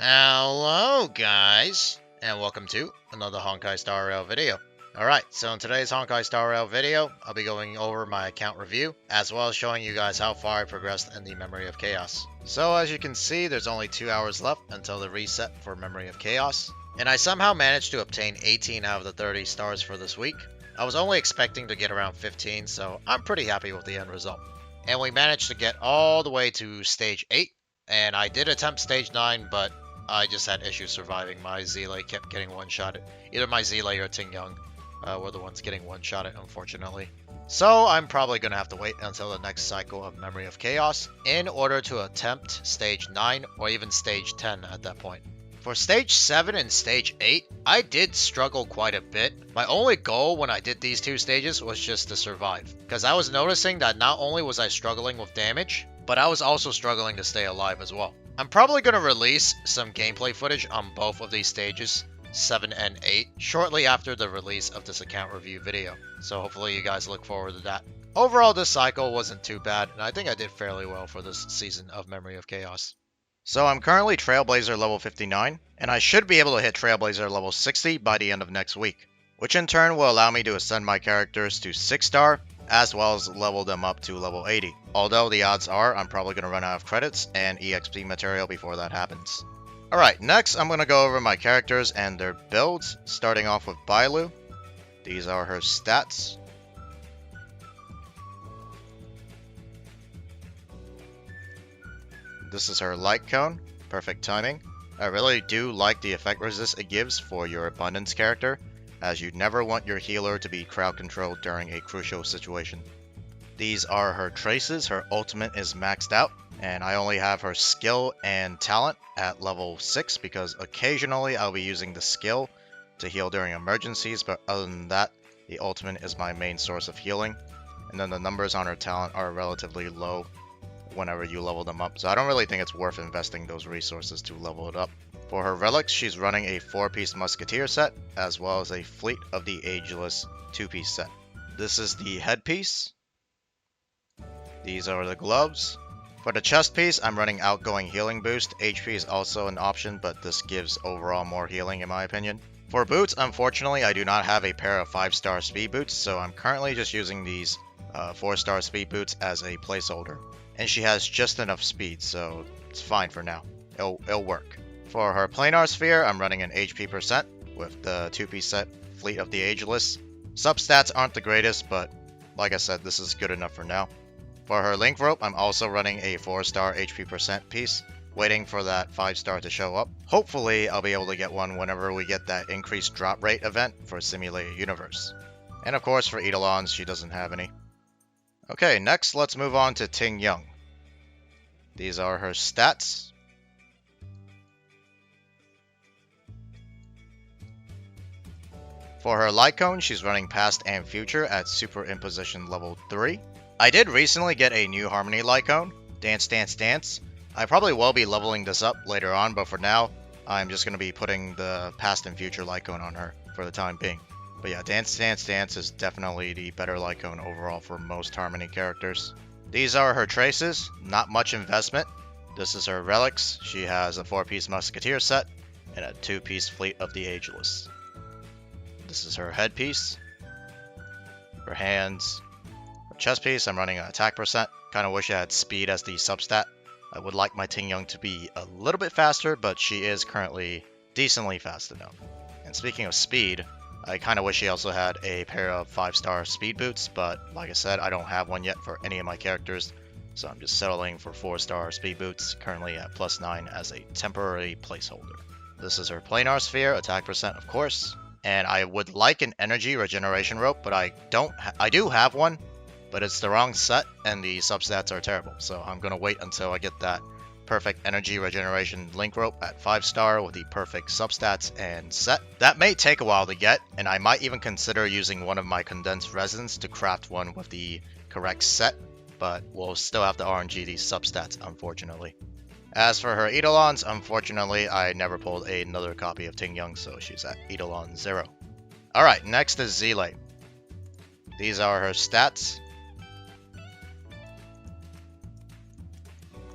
Hello guys, and welcome to another Honkai Star Rail video. Alright, so in today's Honkai Star Rail video, I'll be going over my account review, as well as showing you guys how far I progressed in the Memory of Chaos. So as you can see, there's only 2 hours left until the reset for Memory of Chaos, and I somehow managed to obtain 18 out of the 30 stars for this week. I was only expecting to get around 15, so I'm pretty happy with the end result. And we managed to get all the way to stage 8, and I did attempt stage 9, but I just had issues surviving. My Zlight kept getting one-shotted. Either my Zlight or Ting Young were the ones getting one-shotted, unfortunately. So I'm probably going to have to wait until the next cycle of Memory of Chaos in order to attempt stage 9 or even stage 10 at that point. For stage 7 and stage 8, I did struggle quite a bit. My only goal when I did these two stages was just to survive, because I was noticing that not only was I struggling with damage, but I was also struggling to stay alive as well. I'm probably going to release some gameplay footage on both of these stages, 7 and 8, shortly after the release of this account review video. So hopefully you guys look forward to that. Overall, this cycle wasn't too bad, and I think I did fairly well for this season of Memory of Chaos. So I'm currently Trailblazer level 59, and I should be able to hit Trailblazer level 60 by the end of next week, which in turn will allow me to ascend my characters to 6-star, as well as level them up to level 80. Although the odds are I'm probably going to run out of credits and EXP material before that happens. Alright, next I'm going to go over my characters and their builds, starting off with Bilu. These are her stats. This is her light cone, perfect timing. I really do like the effect resist it gives for your abundance character, as you never want your healer to be crowd controlled during a crucial situation. These are her traces. Her ultimate is maxed out, and I only have her skill and talent at level 6 because occasionally I'll be using the skill to heal during emergencies, but other than that, the ultimate is my main source of healing, and then the numbers on her talent are relatively low whenever you level them up, so I don't really think it's worth investing those resources to level it up. For her relics, she's running a 4-piece musketeer set, as well as a Fleet of the Ageless 2-piece set. This is the headpiece. These are the gloves. For the chest piece, I'm running outgoing healing boost. HP is also an option, but this gives overall more healing in my opinion. For boots, unfortunately, I do not have a pair of 5-star speed boots, so I'm currently just using these 4-star speed boots as a placeholder. And she has just enough speed, so it's fine for now. It'll work. For her planar sphere, I'm running an HP percent with the 2-piece set Fleet of the Ageless. Substats aren't the greatest, but like I said, this is good enough for now. For her link rope, I'm also running a 4-star HP percent piece, waiting for that 5-star to show up. Hopefully, I'll be able to get one whenever we get that increased drop rate event for Simulated Universe. And of course, for Eidolons, she doesn't have any. Okay, next let's move on to Ting Young. These are her stats. For her light cone, she's running past and future at super imposition level 3. I did recently get a new harmony light cone, Dance Dance Dance. I probably will be leveling this up later on, but for now, I'm just going to be putting the past and future light cone on her for the time being. But yeah, Dance Dance Dance is definitely the better light cone overall for most harmony characters. These are her traces, not much investment. This is her relics. She has a 4-piece musketeer set and a 2-piece Fleet of the Ageless. This is her headpiece. Her hands. Her chest piece, I'm running an attack percent. Kind of wish I had speed as the substat. I would like my Ting Young to be a little bit faster, but she is currently decently fast enough. And speaking of speed, I kind of wish she also had a pair of 5-star speed boots, but like I said, I don't have one yet for any of my characters, so I'm just settling for 4-star speed boots, currently at +9 as a temporary placeholder. This is her planar sphere, attack percent of course, and I would like an energy regeneration rope, but I do have one, but it's the wrong set and the substats are terrible, so I'm going to wait until I get that perfect energy regeneration link rope at 5-star with the perfect substats and set. That may take a while to get, and I might even consider using one of my condensed resins to craft one with the correct set, but we'll still have to RNG these substats unfortunately. As for her Eidolons, unfortunately I never pulled another copy of Ting Young, so she's at Eidolon 0. Alright, next is Zlight. These are her stats.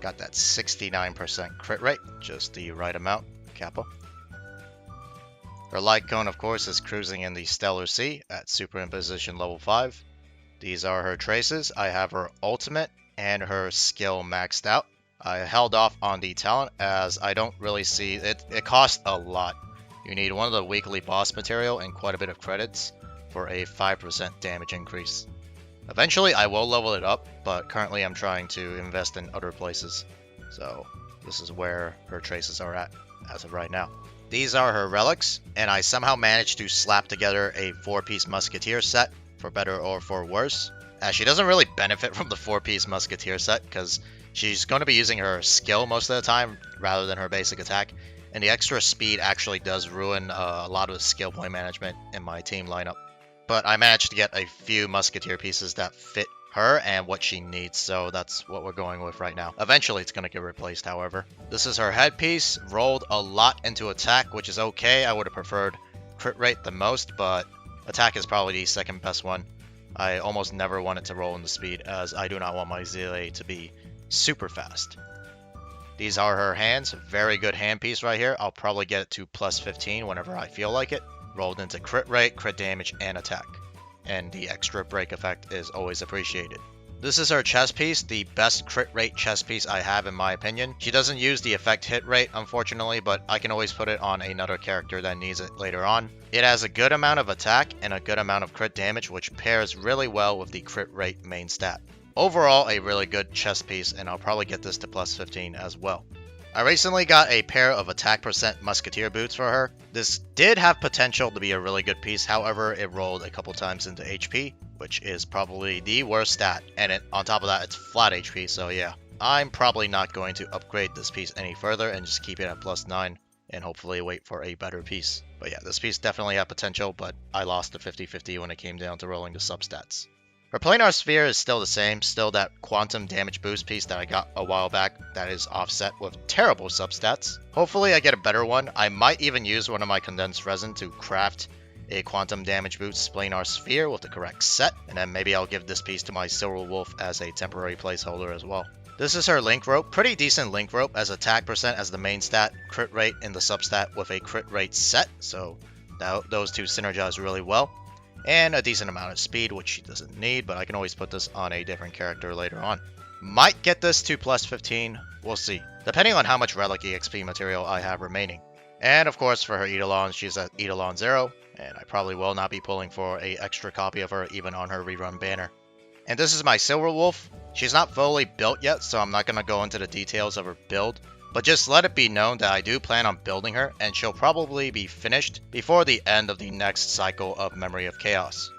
Got that 69% crit rate, just the right amount. Kappa. Her light cone, of course, is cruising in the Stellar Sea at Superimposition level 5. These are her traces. I have her ultimate and her skill maxed out. I held off on the talent as I don't really see it. It costs a lot. You need one of the weekly boss material and quite a bit of credits for a 5% damage increase. Eventually I will level it up, but currently I'm trying to invest in other places. So this is where her traces are at as of right now. These are her relics, and I somehow managed to slap together a 4-piece musketeer set, for better or for worse. As she doesn't really benefit from the 4-piece musketeer set because she's going to be using her skill most of the time rather than her basic attack. And the extra speed actually does ruin a lot of the skill point management in my team lineup. But I managed to get a few musketeer pieces that fit her and what she needs, so that's what we're going with right now. Eventually it's going to get replaced, however. This is her headpiece, rolled a lot into attack, which is okay. I would have preferred crit rate the most, but attack is probably the second best one. I almost never want it to roll into speed, as I do not want my Zlight to be super fast. These are her hands, very good hand piece right here. I'll probably get it to plus 15 whenever I feel like it. Rolled into crit rate, crit damage, and attack. And the extra break effect is always appreciated. This is her chest piece, the best crit rate chest piece I have in my opinion. She doesn't use the effect hit rate unfortunately, but I can always put it on another character that needs it later on. It has a good amount of attack and a good amount of crit damage, which pairs really well with the crit rate main stat. Overall, a really good chest piece, and I'll probably get this to plus 15 as well. I recently got a pair of attack percent musketeer boots for her. This did have potential to be a really good piece, however it rolled a couple times into HP, which is probably the worst stat, and on top of that it's flat HP, so yeah. I'm probably not going to upgrade this piece any further and just keep it at plus 9 and hopefully wait for a better piece. But yeah, this piece definitely had potential, but I lost the 50-50 when it came down to rolling the substats. Her planar sphere is still the same, still that quantum damage boost piece that I got a while back that is offset with terrible substats. Hopefully I get a better one. I might even use one of my condensed resin to craft a quantum damage boost planar sphere with the correct set, and then maybe I'll give this piece to my Silver Wolf as a temporary placeholder as well. This is her link rope, pretty decent link rope as attack percent as the main stat, crit rate in the substat with a crit rate set, so those two synergize really well. And a decent amount of speed, which she doesn't need, but I can always put this on a different character later on. Might get this to plus 15, we'll see, depending on how much relic EXP material I have remaining. And of course for her Eidolon, she's at Eidolon 0, and I probably will not be pulling for an extra copy of her even on her rerun banner. And this is my Silver Wolf. She's not fully built yet, so I'm not going to go into the details of her build. But just let it be known that I do plan on building her, and she'll probably be finished before the end of the next cycle of Memory of Chaos.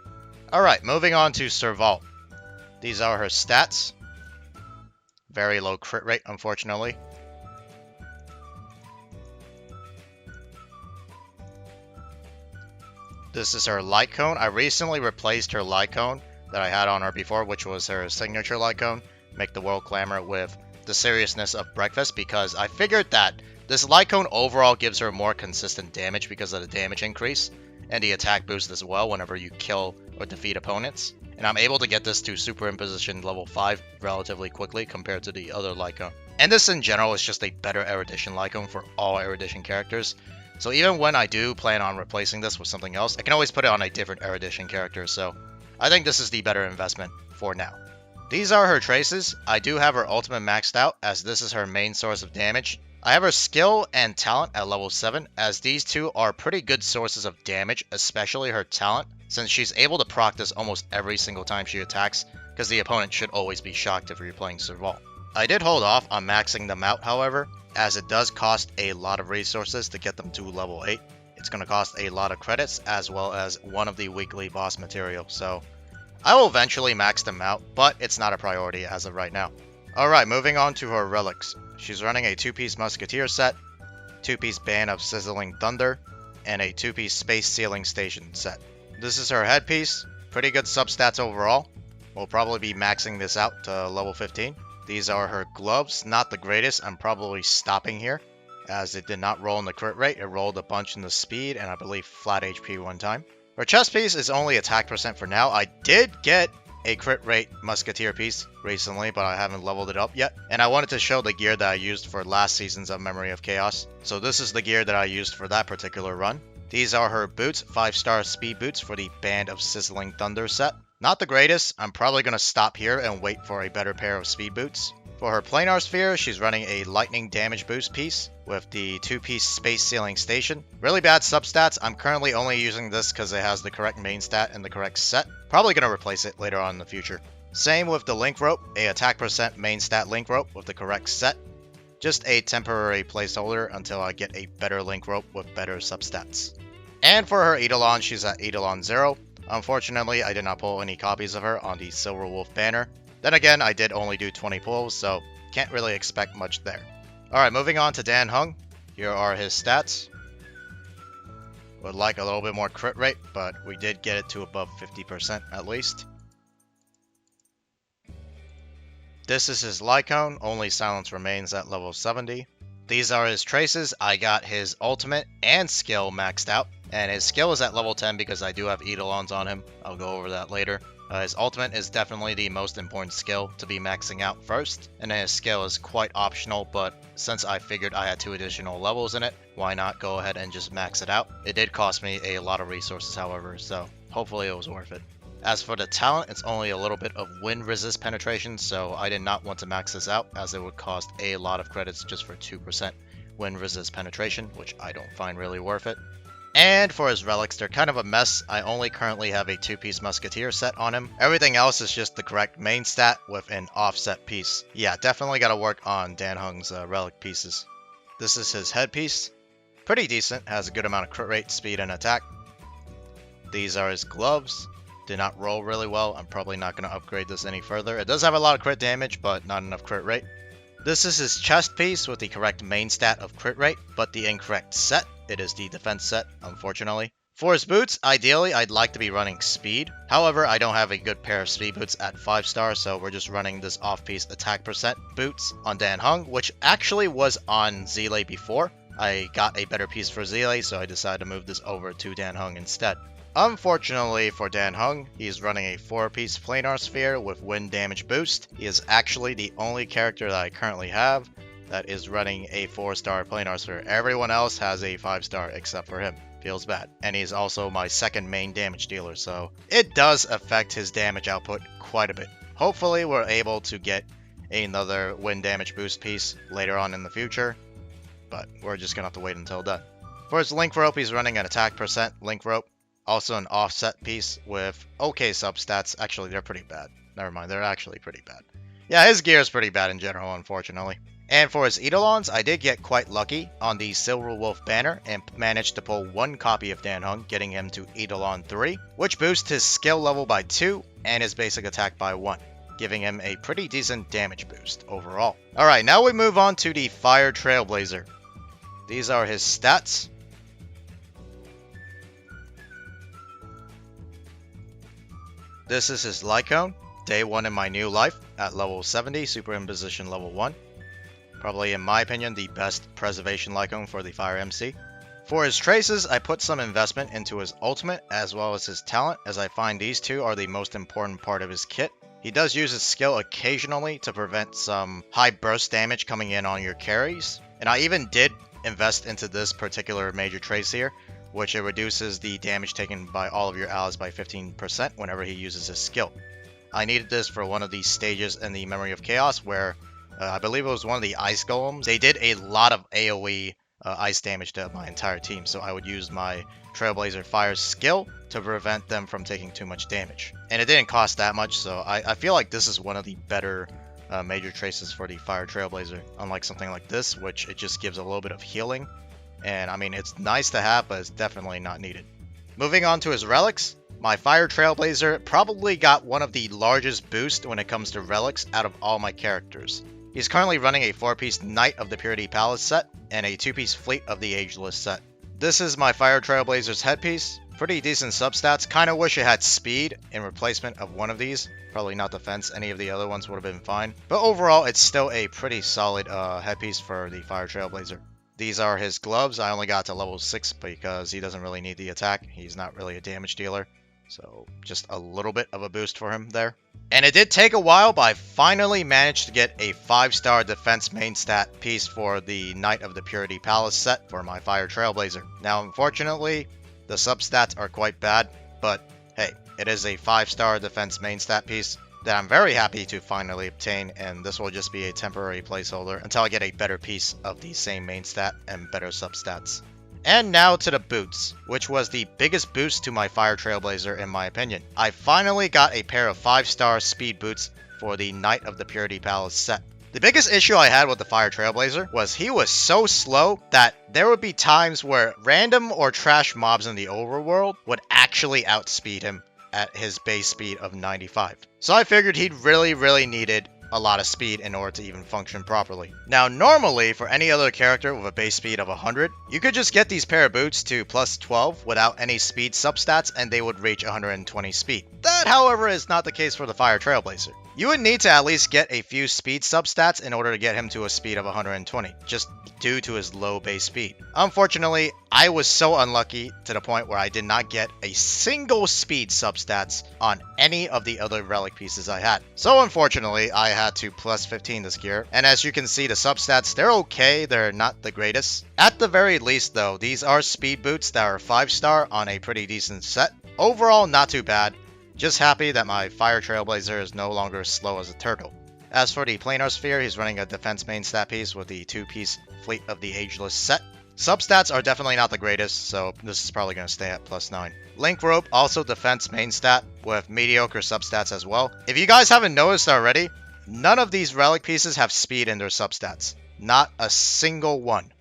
Alright, moving on to Serval. These are her stats. Very low crit rate, unfortunately. This is her light cone. I recently replaced her light cone that I had on her before, which was her signature light cone. Make the world clamor with the seriousness of breakfast, because I figured that this light cone overall gives her more consistent damage because of the damage increase and the attack boost as well whenever you kill or defeat opponents. And I'm able to get this to Superimposition level 5 relatively quickly compared to the other light cone. And this in general is just a better erudition light cone for all erudition characters. So even when I do plan on replacing this with something else, I can always put it on a different erudition character. So I think this is the better investment for now. These are her traces. I do have her ultimate maxed out, as this is her main source of damage. I have her skill and talent at level 7, as these two are pretty good sources of damage, especially her talent, since she's able to proc this almost every single time she attacks, because the opponent should always be shocked if you're playing Serval. I did hold off on maxing them out, however, as it does cost a lot of resources to get them to level 8. It's going to cost a lot of credits, as well as one of the weekly boss material, so I will eventually max them out, but it's not a priority as of right now. Alright, moving on to her relics. She's running a 2-piece musketeer set, 2-piece band of sizzling thunder, and a 2-piece space sealing station set. This is her headpiece, pretty good substats overall. We'll probably be maxing this out to level 15. These are her gloves, not the greatest. I'm probably stopping here, as it did not roll in the crit rate. It rolled a bunch in the speed, and I believe flat HP one time. Her chest piece is only attack percent for now. I did get a crit rate musketeer piece recently, but I haven't leveled it up yet. And I wanted to show the gear that I used for last seasons of Memory of Chaos. So this is the gear that I used for that particular run. These are her boots, 5-star speed boots for the Band of Sizzling Thunder set. Not the greatest. I'm probably going to stop here and wait for a better pair of speed boots. For her planar sphere, she's running a lightning damage boost piece with the 2-piece space sealing station. Really bad substats. I'm currently only using this because it has the correct main stat and the correct set. Probably going to replace it later on in the future. Same with the link rope, a attack percent main stat link rope with the correct set. Just a temporary placeholder until I get a better link rope with better substats. And for her Eidolon, she's at Eidolon 0. Unfortunately, I did not pull any copies of her on the Silver Wolf banner. Then again, I did only do 20 pulls, so can't really expect much there. Alright, moving on to Dan Heng. Here are his stats. Would like a little bit more crit rate, but we did get it to above 50% at least. This is his Lycone, only silence remains at level 70. These are his traces. I got his ultimate and skill maxed out. And his skill is at level 10 because I do have Eidolons on him. I'll go over that later. His ultimate is definitely the most important skill to be maxing out first. And then his skill is quite optional, but since I figured I had 2 additional levels in it, why not go ahead and just max it out? It did cost me a lot of resources, however, so hopefully it was worth it. As for the talent, it's only a little bit of wind resist penetration, so I did not want to max this out as it would cost a lot of credits just for 2% wind resist penetration, which I don't find really worth it. And for his relics, they're kind of a mess. I only currently have a 2-piece musketeer set on him. Everything else is just the correct main stat with an offset piece. Yeah, definitely gotta work on Dan Heng's relic pieces. This is his headpiece. Pretty decent, has a good amount of crit rate, speed, and attack. These are his gloves. Did not roll really well. I'm probably not going to upgrade this any further. It does have a lot of crit damage, but not enough crit rate. This is his chest piece with the correct main stat of crit rate, but the incorrect set. It is the defense set, unfortunately. For his boots, ideally, I'd like to be running speed. However, I don't have a good pair of speed boots at 5-star, so we're just running this off-piece attack percent boots on Dan Heng, which actually was on Zlight before. I got a better piece for Zlight, so I decided to move this over to Dan Heng instead. Unfortunately for Dan Heng, he is running a 4-piece planar sphere with wind damage boost. He is actually the only character that I currently have that is running a 4-star planar sphere. Everyone else has a 5-star except for him. Feels bad. And he's also my second main damage dealer, so it does affect his damage output quite a bit. Hopefully we're able to get another wind damage boost piece later on in the future, but we're just gonna have to wait until then. For his link rope, he's running an attack percent link rope. Also an offset piece with okay substats. Actually, they're pretty bad. Never mind, they're actually pretty bad. Yeah, his gear is pretty bad in general, unfortunately. And for his Eidolons, I did get quite lucky on the Silver Wolf banner and managed to pull 1 copy of Dan Heng, getting him to Eidolon 3, which boosts his skill level by 2 and his basic attack by 1, giving him a pretty decent damage boost overall. Alright, now we move on to the Fire Trailblazer. These are his stats. This is his Lycone, day 1 in my new life, at level 70, Superimposition level 1. Probably, in my opinion, the best preservation Lycone for the Fire MC. For his traces, I put some investment into his ultimate as well as his talent, as I find these two are the most important part of his kit. He does use his skill occasionally to prevent some high burst damage coming in on your carries. And I even did invest into this particular major trace here, which it reduces the damage taken by all of your allies by 15% whenever he uses his skill. I needed this for one of these stages in the Memory of Chaos where I believe it was one of the ice golems. They did a lot of AoE ice damage to my entire team, so I would use my Trailblazer Fire skill to prevent them from taking too much damage. And it didn't cost that much, so I feel like this is one of the better major traces for the Fire Trailblazer, unlike something like this, which it just gives a little bit of healing. And I mean, it's nice to have, but it's definitely not needed. Moving on to his relics, my Fire Trailblazer probably got one of the largest boosts when it comes to relics out of all my characters. He's currently running a 4-piece Knight of the Purity Palace set and a 2-piece Fleet of the Ageless set. This is my Fire Trailblazer's headpiece. Pretty decent substats. Kinda wish it had speed in replacement of one of these. Probably not defense. Any of the other ones would have been fine. But overall, it's still a pretty solid headpiece for the Fire Trailblazer. These are his gloves. I only got to level 6 because he doesn't really need the attack. He's not really a damage dealer. So just a little bit of a boost for him there. And it did take a while, but I finally managed to get a 5-star defense main stat piece for the Knight of the Purity Palace set for my Fire Trailblazer. Now, unfortunately, the substats are quite bad, but hey, it is a 5-star defense main stat piece that I'm very happy to finally obtain, and this will just be a temporary placeholder until I get a better piece of the same main stat and better substats. And now to the boots, which was the biggest boost to my Fire Trailblazer in my opinion. I finally got a pair of 5-star speed boots for the Knight of the Purity Palace set. The biggest issue I had with the Fire Trailblazer was he was so slow that there would be times where random or trash mobs in the overworld would actually outspeed him at his base speed of 95. So I figured he'd really needed a lot of speed in order to even function properly. Now normally for any other character with a base speed of 100, you could just get these pair of boots to plus 12 without any speed substats and they would reach 120 speed. That however is not the case for the Fire Trailblazer. You would need to at least get a few speed substats in order to get him to a speed of 120, just due to his low base speed. Unfortunately, I was so unlucky to the point where I did not get a single speed substats on any of the other relic pieces I had. So unfortunately, I had to plus 15 this gear, and as you can see, the substats, they're okay, they're not the greatest. At the very least though, these are speed boots that are 5-star on a pretty decent set. Overall, not too bad. Just happy that my Fire Trailblazer is no longer slow as a turtle. As for the Planar Sphere, he's running a defense main stat piece with the 2-piece Fleet of the Ageless set. Substats are definitely not the greatest, so this is probably going to stay at plus 9. Link Rope, also defense main stat with mediocre substats as well. If you guys haven't noticed already, none of these relic pieces have speed in their substats. Not a single one.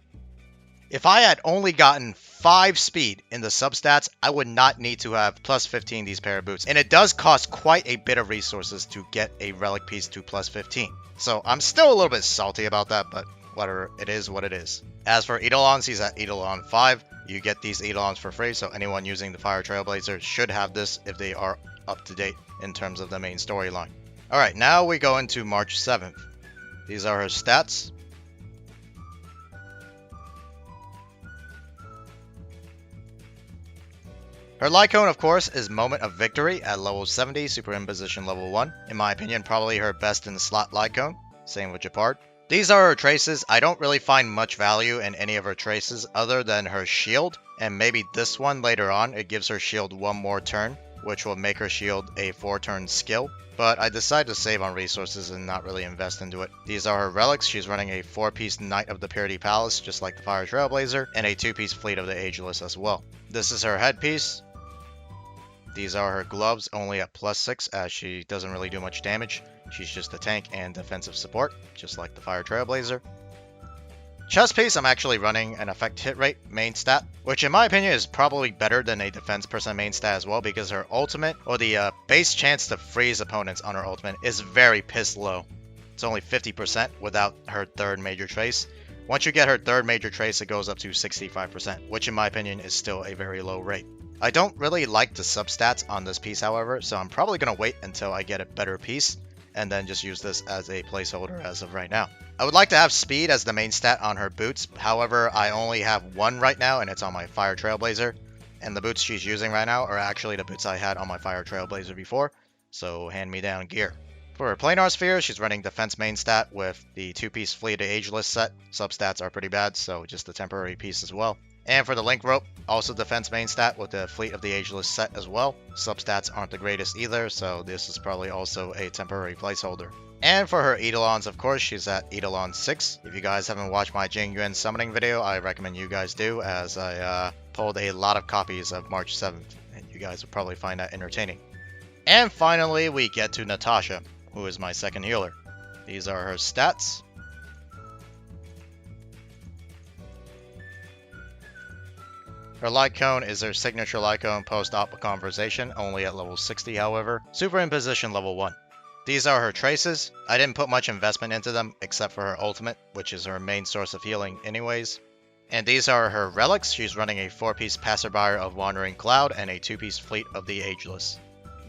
If I had only gotten 5 speed in the substats, I would not need to have plus 15 these pair of boots. And it does cost quite a bit of resources to get a relic piece to plus 15. So I'm still a little bit salty about that, but whatever, it is what it is. As for Eidolons, he's at Eidolon 5. You get these Eidolons for free, so anyone using the Fire Trailblazer should have this if they are up to date in terms of the main storyline. Alright, now we go into March 7th. These are her stats. Her Lycone, of course, is Moment of Victory at level 70, Superimposition level 1. In my opinion, probably her best in the slot Lycone. Same with Japard. These are her traces. I don't really find much value in any of her traces other than her shield. And maybe this one later on, it gives her shield one more turn, which will make her shield a 4-turn skill. But I decided to save on resources and not really invest into it. These are her relics. She's running a 4-piece Knight of the Purity Palace, just like the Fire Trailblazer, and a 2-piece Fleet of the Ageless as well. This is her headpiece. These are her gloves, only at plus 6 as she doesn't really do much damage. She's just a tank and defensive support, just like the Fire Trailblazer. Chest piece, I'm actually running an effect hit rate main stat, which in my opinion is probably better than a defense percent main stat as well, because her ultimate, or the base chance to freeze opponents on her ultimate, is very piss low. It's only 50% without her third major trace. Once you get her third major trace, it goes up to 65%, which in my opinion is still a very low rate. I don't really like the substats on this piece, however, so I'm probably going to wait until I get a better piece, and then just use this as a placeholder as of right now. I would like to have speed as the main stat on her boots, however, I only have one right now, and it's on my Fire Trailblazer, and the boots she's using right now are actually the boots I had on my Fire Trailblazer before, so hand-me-down gear. For her Planar Sphere, she's running defense main stat with the 2-piece Fleet of the Ageless set. Substats are pretty bad, so just a temporary piece as well. And for the Link Rope, also defense main stat with the Fleet of the Ageless set as well. Substats aren't the greatest either, so this is probably also a temporary placeholder. And for her Eidolons, of course, she's at Eidolon 6. If you guys haven't watched my Ting Young summoning video, I recommend you guys do, as I pulled a lot of copies of March 7th, and you guys will probably find that entertaining. And finally, we get to Natasha, who is my second healer. These are her stats. Her Lycone is her signature Lycone post-op conversation, only at level 60 however. Superimposition level 1. These are her traces. I didn't put much investment into them, except for her ultimate, which is her main source of healing anyways. And these are her relics. She's running a 4-piece Passerby of Wandering Cloud and a 2-piece Fleet of the Ageless.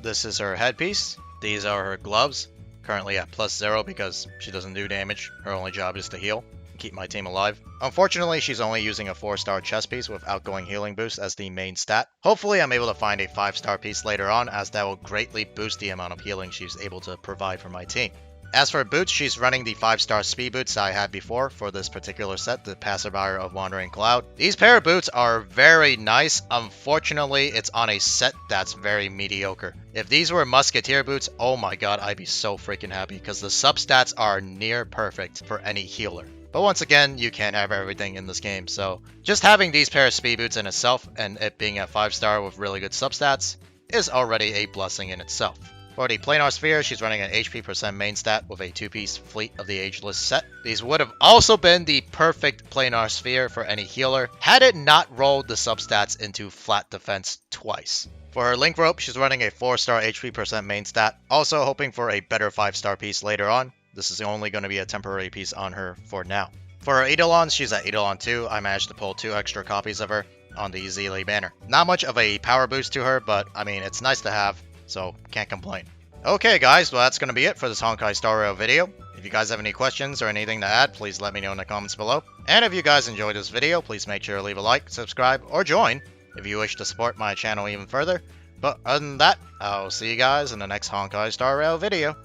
This is her headpiece. These are her gloves, currently at plus 0 because she doesn't do damage. Her only job is to heal. keep my team alive. Unfortunately, she's only using a 4-star chest piece with outgoing healing boost as the main stat. Hopefully, I'm able to find a 5-star piece later on, as that will greatly boost the amount of healing she's able to provide for my team. As for boots, she's running the 5-star speed boots I had before for this particular set, the Passerby of Wandering Cloud. These pair of boots are very nice. Unfortunately, it's on a set that's very mediocre. If these were Musketeer boots, oh my god, I'd be so freaking happy, because the substats are near perfect for any healer. But once again, you can't have everything in this game, so just having these pair of speed boots in itself, and it being a 5-star with really good substats, is already a blessing in itself. For the Planar Sphere, she's running an HP % main stat with a 2-piece Fleet of the Ageless set. These would have also been the perfect Planar Sphere for any healer, had it not rolled the substats into flat defense twice. For her Link Rope, she's running a 4-star HP % main stat, also hoping for a better 5-star piece later on. This is only going to be a temporary piece on her for now. For her Eidolons, she's at Eidolon 2. I managed to pull 2 extra copies of her on the Zlight banner. Not much of a power boost to her, but I mean, it's nice to have, so can't complain. Okay guys, well that's going to be it for this Honkai Star Rail video. If you guys have any questions or anything to add, please let me know in the comments below. And if you guys enjoyed this video, please make sure to leave a like, subscribe, or join if you wish to support my channel even further. But other than that, I'll see you guys in the next Honkai Star Rail video.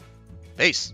Peace!